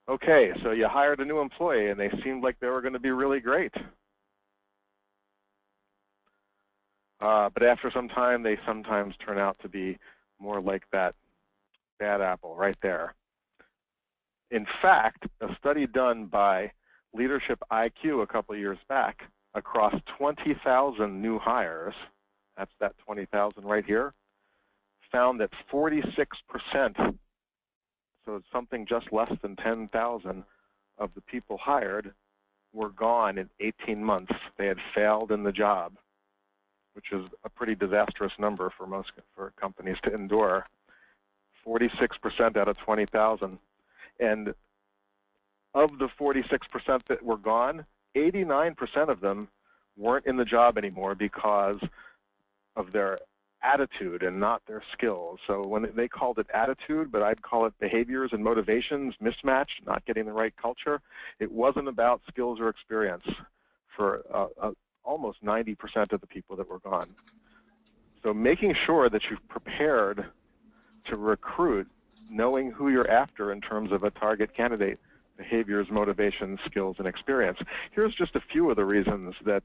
Okay, so you hired a new employee and they seemed like they were going to be really great. But after some time, they sometimes turn out to be more like that bad apple right there. In fact, a study done by Leadership IQ a couple of years back across 20,000 new hires, that's that 20,000 right here, found that 46%, so it's something just less than 10,000 of the people hired were gone in 18 months. They had failed in the job, which is a pretty disastrous number for companies to endure. 46% out of 20,000. And of the 46% that were gone, 89% of them weren't in the job anymore because of their attitude and not their skills. So when they called it attitude, but I'd call it behaviors and motivations mismatched, not getting the right culture. It wasn't about skills or experience for almost 90% of the people that were gone. So making sure that you've prepared to recruit, knowing who you're after in terms of a target candidate, behaviors, motivations, skills, and experience. Here's just a few of the reasons that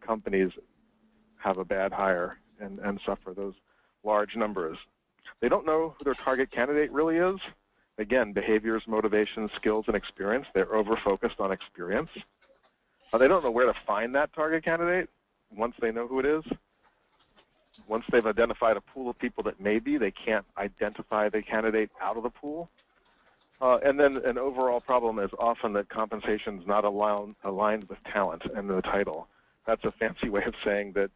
companies have a bad hire and suffer those large numbers. They don't know who their target candidate really is. Again, behaviors, motivations, skills, and experience. They're over-focused on experience. They don't know where to find that target candidate once they know who it is. Once they've identified a pool of people that maybe, they can't identify the candidate out of the pool. And then an overall problem is often that compensation is not aligned with talent and the title. That's a fancy way of saying that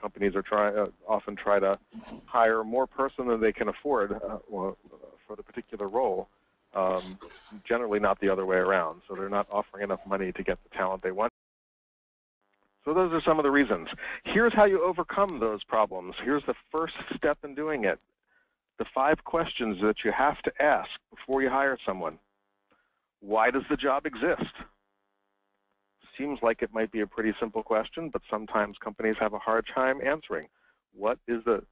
companies are often try to hire more person than they can afford for the particular role, generally not the other way around. So they're not offering enough money to get the talent they want. So those are some of the reasons. Here's how you overcome those problems. Here's the first step in doing it. The 5 questions that you have to ask before you hire someone. Why does the job exist? Seems like it might be a pretty simple question, but sometimes companies have a hard time answering. What is the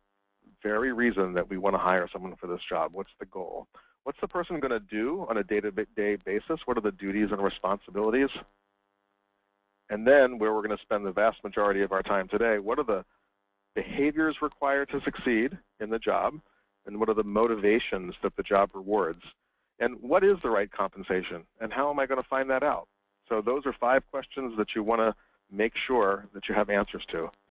very reason that we want to hire someone for this job? What's the goal? What's the person going to do on a day-to-day basis? What are the duties and responsibilities? And then, where we're going to spend the vast majority of our time today, what are the behaviors required to succeed in the job? And what are the motivations that the job rewards? And what is the right compensation? And how am I going to find that out? So those are 5 questions that you want to make sure that you have answers to.